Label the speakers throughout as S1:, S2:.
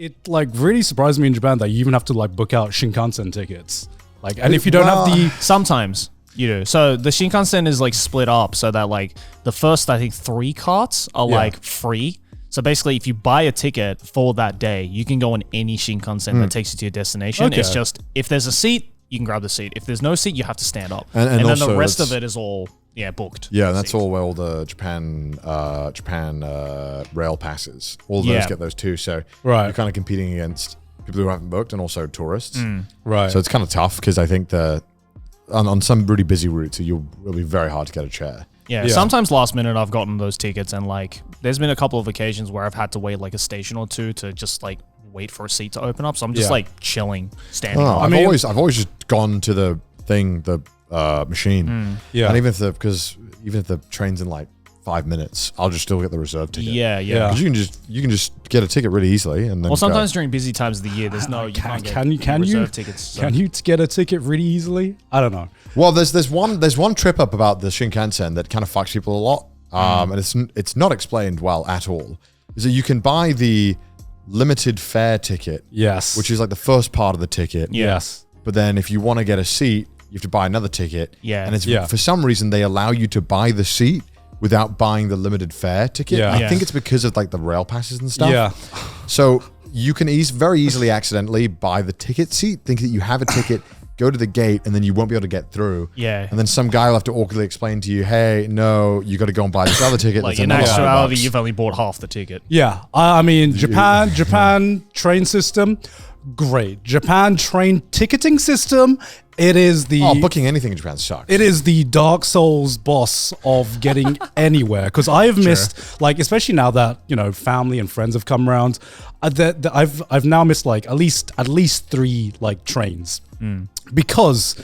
S1: it like really surprised me in Japan that you even have to like book out Shinkansen tickets. Like, and if you don't have the...
S2: Sometimes you do. So the Shinkansen is like split up so that like the first, I think 3 carts are like free. So basically, if you buy a ticket for that day, you can go on any Shinkansen that takes you to your destination. Okay. It's just, if there's a seat, you can grab the seat. If there's no seat, you have to stand up. And then the rest of it is all, booked.
S3: Yeah, and that's all where all the Japan rail passes. All of those get those too. So you're kind of competing against people who haven't booked and also tourists.
S1: Right.
S3: So it's kind of tough because I think on some really busy routes, it'll be very hard to get a chair.
S2: Yeah, sometimes last minute I've gotten those tickets and like there's been a couple of occasions where I've had to wait like a station or two to just like wait for a seat to open up. So I'm just like chilling, standing up.
S3: I've always just gone to the machine.
S1: Yeah.
S3: And even if the train's in like 5 minutes, I'll just still get the reserve ticket.
S2: Yeah.
S3: Because you can just get a ticket really easily and then.
S2: Well, sometimes during busy times of the year, there's no reserve tickets. So.
S1: Can you get a ticket really easily? I don't know.
S3: Well, there's one trip up about the Shinkansen that kind of fucks people a lot, and it's not explained well at all. Is that you can buy the limited fare ticket, which is like the first part of the ticket, but then if you want to get a seat, you have to buy another ticket, and it's for some reason they allow you to buy the seat without buying the limited fare ticket. I think it's because of like the rail passes and stuff. So you can very easily accidentally buy the ticket seat, think that you have a ticket. Go to the gate and then you won't be able to get through.
S2: Yeah.
S3: And then some guy will have to awkwardly explain to you, hey, no, you got to go and buy this other ticket.
S2: Like in actuality, you've only bought half the ticket.
S1: Yeah. I mean, Japan train system, great. Japan train ticketing system, it is the...
S3: booking anything in Japan sucks.
S1: It is the Dark Souls boss of getting anywhere. Because I have missed, like, especially now that, family and friends have come around, I've now missed like at least 3 like trains. Because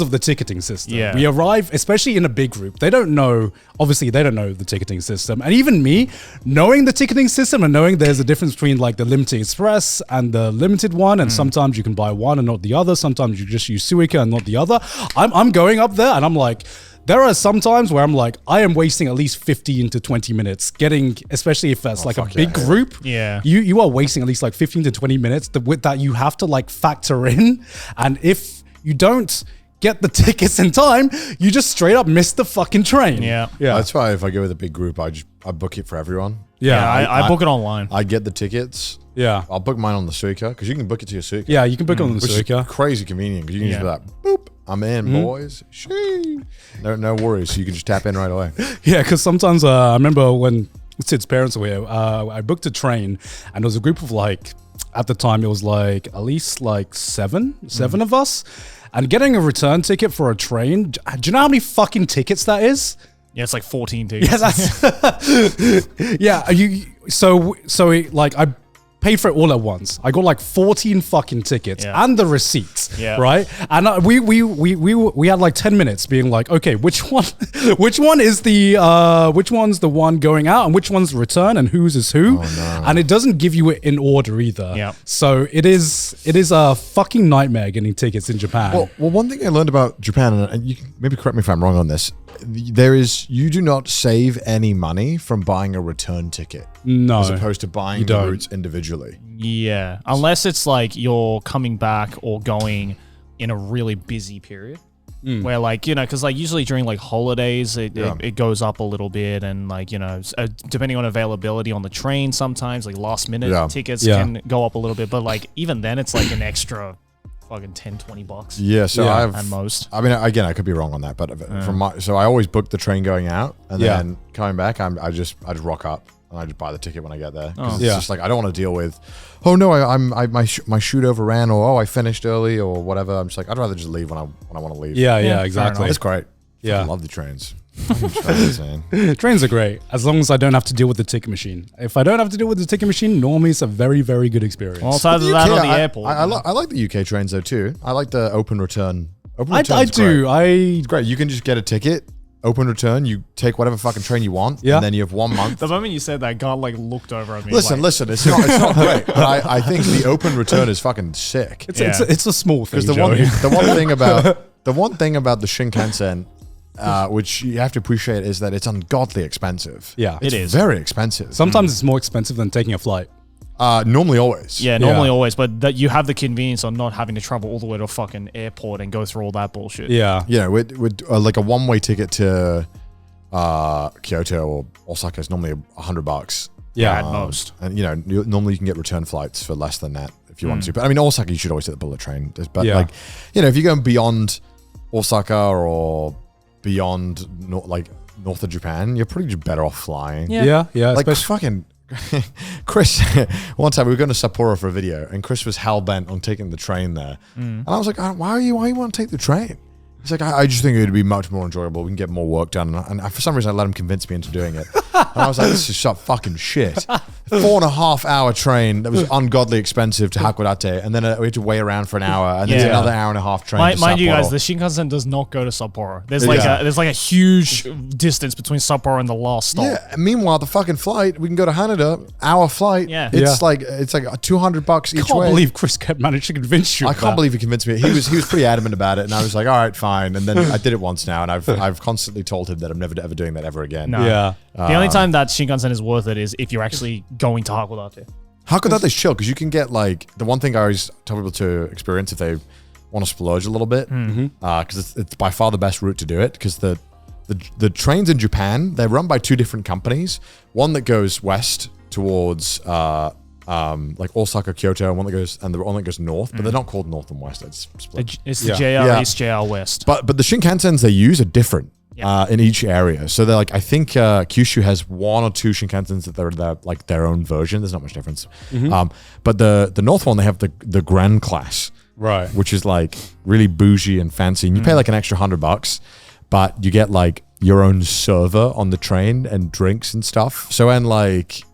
S1: of the ticketing system. Yeah. We arrive, especially in a big group, they don't know the ticketing system. And even me, knowing the ticketing system and knowing there's a difference between like the limited express and the limited one, and sometimes you can buy one and not the other, sometimes you just use Suica and not the other. I'm going up there and I'm like, there are some times where I'm like, I am wasting at least 15 to 20 minutes getting, especially if that's like a big group.
S2: Yeah.
S1: You are wasting at least like 15 to 20 minutes that you have to like factor in. And if you don't get the tickets in time, you just straight up miss the fucking train.
S2: Yeah.
S3: That's why if I go with a big group, I book it for everyone.
S2: Yeah, I book it online.
S3: I get the tickets.
S1: Yeah.
S3: I'll book mine on the Suica because you can book it to your Suica.
S1: Yeah, you can book it on the Suica.
S3: Crazy convenient because you can just be like, boop, I'm in, boys. Shee. No worries. So you can just tap in right away.
S1: Yeah, because sometimes I remember when Sid's parents were here, I booked a train and there was a group of like, at the time it was like at least like seven of us. And getting a return ticket for a train, do you know how many fucking tickets that is?
S2: Yeah, it's like 14 tickets.
S1: Yeah, that's... like I paid for it all at once. I got like 14 fucking tickets and the receipts, right? And we had like 10 minutes being like, okay, which one's the one going out and which one's the return and whose is who? Oh, no. And it doesn't give you it in order either.
S2: Yeah.
S1: So it is a fucking nightmare getting tickets in Japan.
S3: Well, one thing I learned about Japan, and you can maybe correct me if I'm wrong on this, you do not save any money from buying a return ticket.
S1: No.
S3: As opposed to buying the routes individually.
S2: Yeah. Unless it's like you're coming back or going in a really busy period. Where like, because like usually during like holidays, it goes up a little bit and like, depending on availability on the train, sometimes like last minute tickets can go up a little bit. But like even then it's like an extra fucking $10-20.
S3: Yeah, so
S2: at most.
S3: I mean, again, I could be wrong on that, but so I always book the train going out, and then coming back, I just rock up and I just buy the ticket when I get there. It's just like I don't want to deal with, oh no, my shoot overran, or I finished early, or whatever. I'm just like, I'd rather just leave when I want to leave.
S1: Yeah, exactly.
S3: It's great.
S1: Yeah,
S3: I love the trains.
S1: Trains are great as long as I don't have to deal with the ticket machine. If I don't have to deal with the ticket machine, normally it's a very, very good experience.
S2: Well, aside from that on the airport.
S3: I like the UK trains though too. I like the open return.
S1: I do.
S3: It's great. You can just get a ticket, open return. You take whatever fucking train you want, and then you have 1 month.
S2: The moment you said that, God like looked over at me.
S3: Listen. It's not great. But I think the open return is fucking sick.
S1: It's a small thing.
S3: Because the one thing about the Shinkansen, which you have to appreciate, is that it's ungodly expensive.
S1: Yeah,
S3: it is very expensive.
S1: Sometimes it's more expensive than taking a flight.
S3: Normally always.
S2: Yeah, normally always, but that you have the convenience of not having to travel all the way to a fucking airport and go through all that bullshit.
S1: Yeah.
S3: Yeah, with like a one-way ticket to Kyoto or Osaka is normally $100.
S2: Yeah, at most.
S3: And normally you can get return flights for less than that if you want to. But I mean, Osaka, you should always take the bullet train. But like, if you're going beyond Osaka or beyond north of Japan, you're pretty better off flying.
S1: Yeah.
S3: Like fucking Chris, one time we were going to Sapporo for a video, and Chris was hell bent on taking the train there, and I was like, why you want to take the train? He's like, I just think it would be much more enjoyable. We can get more work done. And for some reason, I let him convince me into doing it. And I was like, this is some fucking shit. 4.5 hour train that was ungodly expensive to Hakodate. And then we had to wait around for an hour. And then another hour and a half train to
S2: Mind you guys,
S3: Sapporo.
S2: the Shinkansen does not go to Sapporo. There's like a huge distance between Sapporo and the last stop.
S3: Yeah. And meanwhile, the fucking flight, we can go to Haneda, hour flight.
S2: Yeah.
S3: It's like $200 each way.
S1: I can't believe Chris managed to convince you.
S3: I can't believe he convinced me. He was pretty adamant about it, and I was like, all right, fine. And then I did it once now, and I've constantly told him that I'm never ever doing that ever again.
S2: No.
S1: Yeah.
S2: The only time that Shinkansen is worth it is if you're actually going to Hakodate.
S3: Hakodate's chill because you can get like the one thing I always tell people to experience if they want to splurge a little bit, because it's by far the best route to do it. Because the trains in Japan, they're run by two different companies. One that goes west towards like Osaka, Kyoto, and the one that goes north, but they're not called north and west. It's split.
S2: It's the JR East, JR West.
S3: But the Shinkansens they use are different in each area. So they're like, I think Kyushu has one or two Shinkansens that they're like their own version. There's not much difference. But the north one, they have the Grand Class,
S1: Right.
S3: which is like really bougie and fancy. And you pay like an extra $100, but you get like your own server on the train and drinks and stuff. So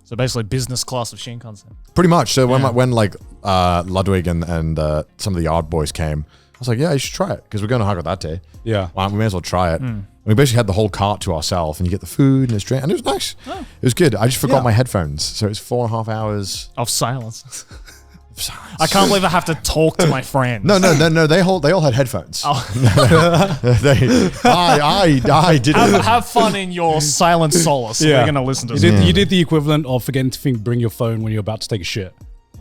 S2: So basically business class of Shinkansen.
S3: pretty much. So when Ludwig and some of the Yard Boys came, I was like, yeah, you should try it because we're going to Hakodate.
S1: Yeah.
S3: Well, we may as well try it. And we basically had the whole cart to ourselves, and you get the food and it's drink, and it was nice. It was good. I just forgot my headphones, so it's 4.5 hours
S2: Of silence. I can't believe I have to talk to my friends.
S3: No. They all had headphones. I didn't.
S2: Have fun in your silent solace. We're going to listen to
S1: You did the equivalent of forgetting to bring your phone when you're about to take a shit.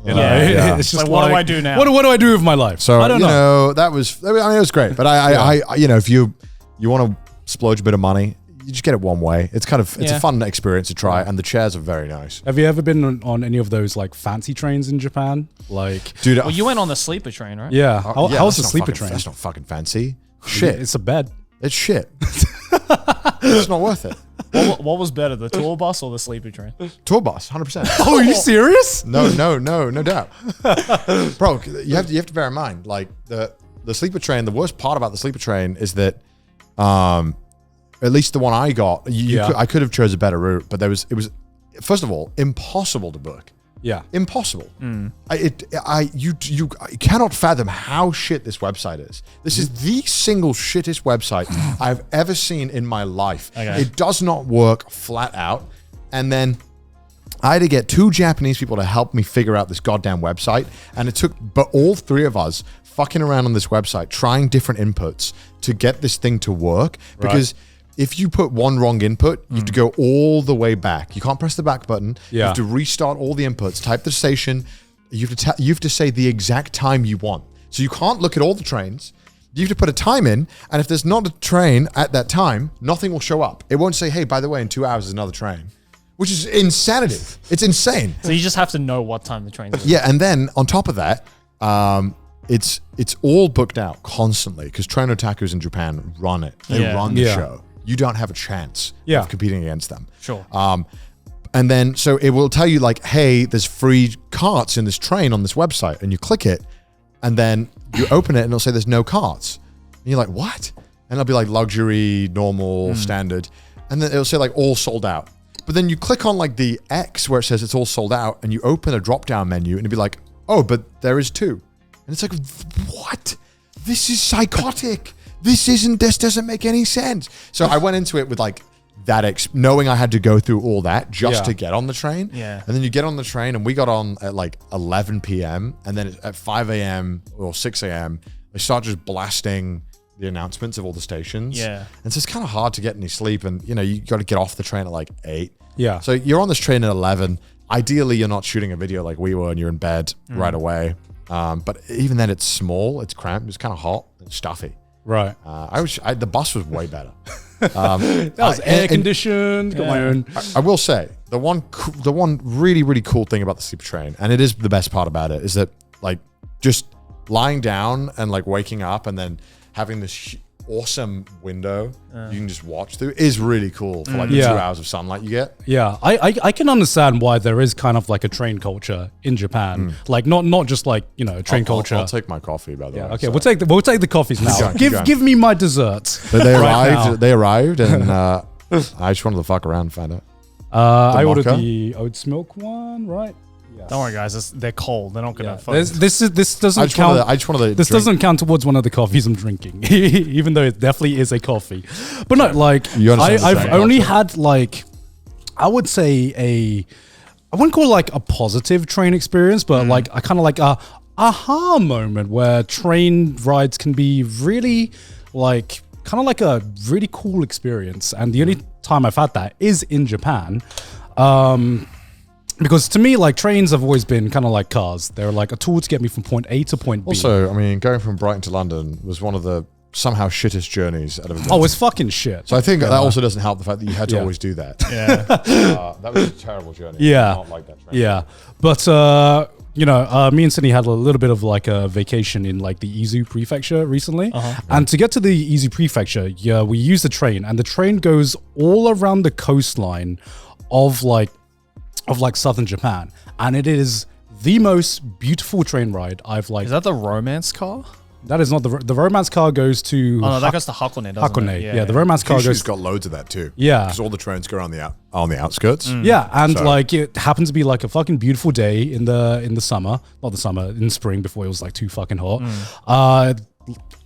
S1: You know?
S2: Yeah.
S1: It's just
S2: Like, what do I do now?
S1: What do I do with my life?
S3: So
S1: I don't know.
S3: that was. I mean, it was great. But I if you want to splurge a bit of money, you just get it one way. It's a fun experience to try, and the chairs are very nice.
S1: Have you ever been on any of those like fancy trains in Japan? Like,
S3: Dude,
S2: Well, you went on the sleeper train, right?
S1: yeah. How's
S3: that's
S1: the
S3: not
S1: sleeper
S3: fucking-
S1: train?
S3: That's not fucking fancy. Shit,
S1: It's a bed.
S3: it's shit. It's not worth it.
S2: What was better, the tour bus or the sleeper train?
S3: Tour bus, 100%.
S1: Oh, are you serious?
S3: No doubt, bro. You have to bear in mind, like the sleeper train. The worst part about the sleeper train is that, at least the one I got, I could have chose a better route, but it was first of all impossible to book.
S1: Yeah.
S3: Impossible. You cannot fathom how shit this website is. This is the single shittest website I've ever seen in my life.
S2: Okay.
S3: It does not work flat out. And then I had to get 2 Japanese people to help me figure out this goddamn website. And it took, but all 3 of us fucking around on this website, trying different inputs to get this thing to work. Because if you put one wrong input, you have to go all the way back. You can't press the back button. You have to restart all the inputs, type the station. You have to say the exact time you want. So you can't look at all the trains. You have to put a time in, and if there's not a train at that time, nothing will show up. It won't say, hey, by the way, in 2 hours there's another train, which is insanity. It's insane.
S2: So you just have to know what time the train's
S3: Yeah, and then on top of that, it's all booked out constantly because train otakus in Japan run it. They run the show. You don't have a chance of competing against them.
S2: Sure.
S3: And then, so it will tell you like, hey, there's free carts in this train on this website, and you click it, and then you open it, and it'll say there's no carts. And you're like, what? And it'll be like luxury, normal, standard, and then it'll say like all sold out. But then you click on like the X where it says it's all sold out, and you open a drop-down menu, and it'll be like, oh, but there is 2. And it's like, what? This is psychotic. This doesn't make any sense. So I went into it with like that, knowing I had to go through all that just to get on the train.
S2: Yeah.
S3: And then you get on the train, and we got on at like 11 p.m. And then at 5 a.m. or 6 a.m., they start just blasting the announcements of all the stations.
S2: Yeah.
S3: And so it's kind of hard to get any sleep. And, you got to get off the train at like 8.
S1: Yeah.
S3: So you're on this train at 11. ideally you're not shooting a video like we were and you're in bed right away. But even then, it's small, it's cramped, it's kind of hot, and stuffy.
S1: Right.
S3: The bus was way better.
S1: That was air conditioned. Got my own.
S3: I will say the one really, really cool thing about the sleeper train, and it is the best part about it, is that like just lying down and like waking up and then having this awesome window you can just watch through is really cool for like the 2 hours of sunlight you get.
S1: Yeah, I can understand why there is kind of like a train culture in Japan. Like not just like, you know, train culture.
S3: I'll take my coffee, by the way.
S1: Okay, we'll take the coffees now. Give me my desserts.
S3: But they arrived and I just wanted to fuck around and find out.
S1: I ordered the oats milk one, right? Yes.
S2: Don't worry, guys. They're cold. They're not gonna.
S1: This doesn't count. This doesn't count towards one of the coffees I'm drinking, even though it definitely is a coffee. But no, like I've only had like, I would say I wouldn't call it like a positive train experience, but like I kind of like a aha moment where train rides can be really like kind of like a really cool experience. And the only time I've had that is in Japan. Because to me, like, trains have always been kind of like cars. They're like a tool to get me from point A to point B.
S3: Also, I mean, going from Brighton to London was one of the somehow shittest journeys out of a
S1: Oh, it's fucking shit.
S3: So I think that also doesn't help the fact that you had to always do that.
S2: Yeah.
S3: That was a terrible journey.
S1: Yeah.
S3: I don't like that train.
S1: Yeah. But, you know, me and Sydney had a little bit of like a vacation in like the Izu prefecture recently. And to get to the Izu prefecture, we use the train, and the train goes all around the coastline of southern Japan, and it is the most beautiful train ride I've like.
S2: Is that the romance car?
S1: That is not the romance car goes to.
S2: Oh no, that goes to Hakone, doesn't
S1: Hakone,
S2: it?
S1: yeah, the romance car
S3: Kyushu's
S1: goes.
S3: got loads of that too.
S1: Yeah,
S3: because all the trains go on the outskirts.
S1: Yeah, and like it happened to be like a fucking beautiful day in the summer, not the summer, in spring before it was like too fucking hot.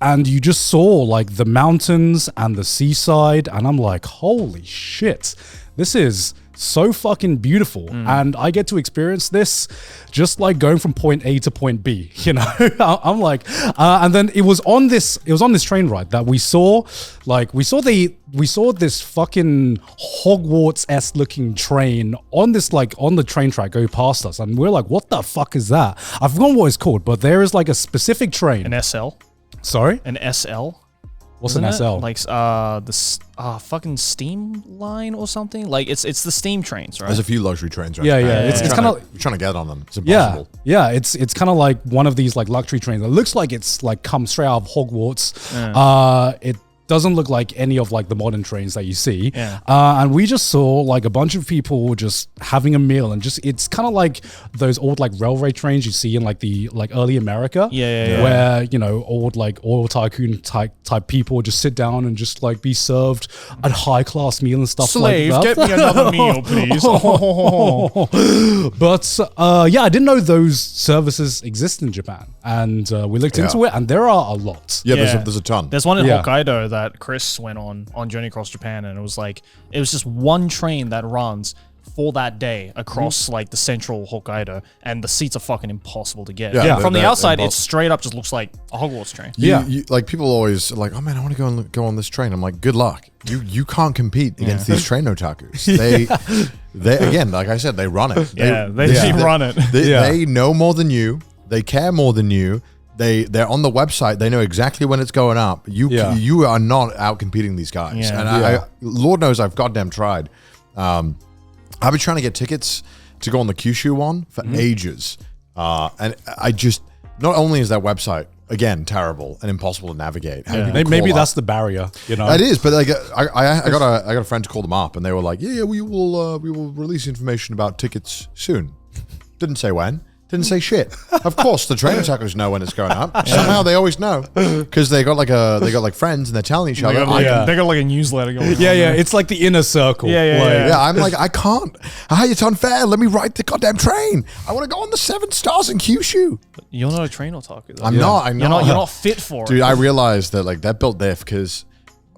S1: And you just saw like the mountains and the seaside, and I'm like, holy shit, this is so fucking beautiful. And I get to experience this just like going from point A to point B, you know. I'm like, and then it was on this train ride that we saw this fucking Hogwarts-esque looking train on the train track go past us, and we're like, what the fuck is that? I've forgotten what it's called, but there is like a specific train.
S2: An SL?
S1: Sorry?
S2: An SL?
S1: What's an SL?
S2: Like the fucking steam line or something. Like it's the steam trains, right?
S3: There's a few luxury trains, right?
S1: Yeah. It's kind of
S3: trying to get on them. It's impossible.
S1: Yeah. It's kind of like one of these like luxury trains. It looks like it's like come straight out of Hogwarts. It doesn't look like any of like the modern trains that you see. And we just saw like a bunch of people just having a meal, and just it's kind of like those old like railway trains you see in like the like early America. Where, you know, old like oil tycoon type people just sit down and just like be served a high class meal and stuff
S2: Slave,
S1: like that.
S2: get me another meal, please.
S1: But yeah, I didn't know those services exist in Japan, and we looked into it, and there are a lot.
S3: Yeah, there's a ton.
S2: There's one in Hokkaido that Chris went on Journey Across Japan, and it was just one train that runs for that day across like the central Hokkaido, and the seats are fucking impossible to get. From the outside, it straight up just looks like a Hogwarts train.
S3: You, like people always are like, oh man, I want to go on this train. I'm like, good luck. You can't compete against these train otakus. They again, like I said, they run it.
S2: They run it.
S3: They know more than you. They care more than you. They're on the website. They know exactly when it's going up. You are not out competing these guys. And I Lord knows I've goddamn tried. I've been trying to get tickets to go on the Kyushu one for ages. And I just, not only is that website, again, terrible and impossible to navigate.
S1: Maybe that's the barrier, you know?
S3: It is, but like I got a friend to call them up, and they were like, yeah, we will release information about tickets soon. Didn't say when. Didn't say shit. Of course, the train attackers know when it's going up. Somehow they always know, because they got like friends, and they're telling each other.
S2: They got like a newsletter going.
S1: Yeah. It's like the inner circle.
S3: Yeah. I'm like, I can't. It's unfair. Let me ride the goddamn train. I want to go on the 7 stars in Kyushu.
S2: You're not a train otaku, though.
S3: I'm not. You're
S2: not fit for it,
S3: dude. I realized that like that built this because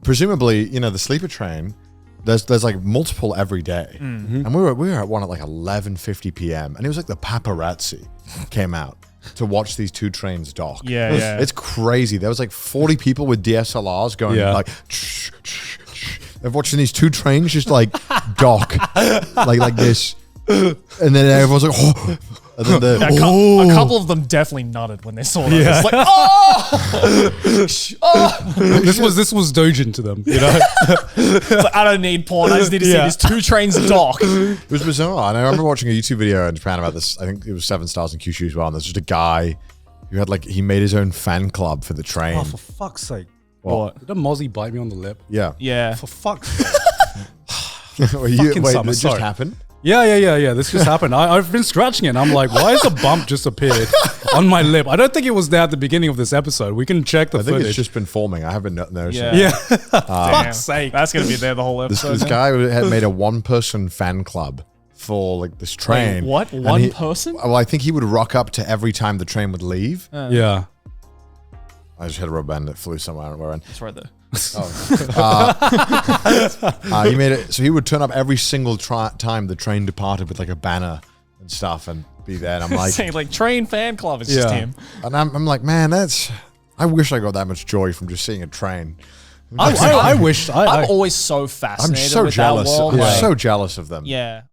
S3: presumably, you know, the sleeper train. There's like multiple every day. And we were at one at like 11:50 p.m. and it was like the paparazzi came out to watch these two trains dock. It's crazy. There was like 40 people with DSLRs going like they're watching these two trains just like dock like this. And then everyone's like, oh. And then the,
S2: a couple of them definitely nutted when they saw that.
S1: Yeah.
S2: It's like, oh!
S1: This was Dojin to them, you know?
S2: It's like, I don't need porn. I just need to see these 2 trains dock.
S3: It was bizarre. And I remember watching a YouTube video in Japan about this. I think it was 7 Stars in Kyushu as well. And there's just a guy who had like, he made his own fan club for the train.
S1: Oh, for fuck's sake.
S2: What?
S1: Did a mozzie bite me on the lip?
S3: Yeah.
S2: Yeah.
S1: For fuck's sake.
S3: Wait,
S1: summer,
S3: this just happened?
S1: Yeah. This just happened. I've been scratching it. And I'm like, why has a bump just appeared on my lip? I don't think it was there at the beginning of this episode. We can check the footage.
S3: I think it's just been forming. I haven't noticed it.
S1: Yeah.
S2: Fuck's sake. That's going to be there the whole episode.
S3: This guy had made a 1-person fan club for like this train.
S2: Wait, what? One person?
S3: Well, I think he would rock up to every time the train would leave.
S1: Yeah.
S3: I just had a rubber band that flew somewhere. I don't know where.
S2: It's right there.
S3: He made it so he would turn up every single time the train departed with like a banner and stuff and be there. And I'm like,
S2: saying like train fan club. It's just him.
S3: And I'm like, man, I wish I got that much joy from just seeing a train.
S1: I wish.
S2: I'm always so fascinated.
S3: I'm so
S2: with
S3: jealous.
S2: That world.
S3: I'm
S2: Like,
S3: so jealous of them.
S2: yeah.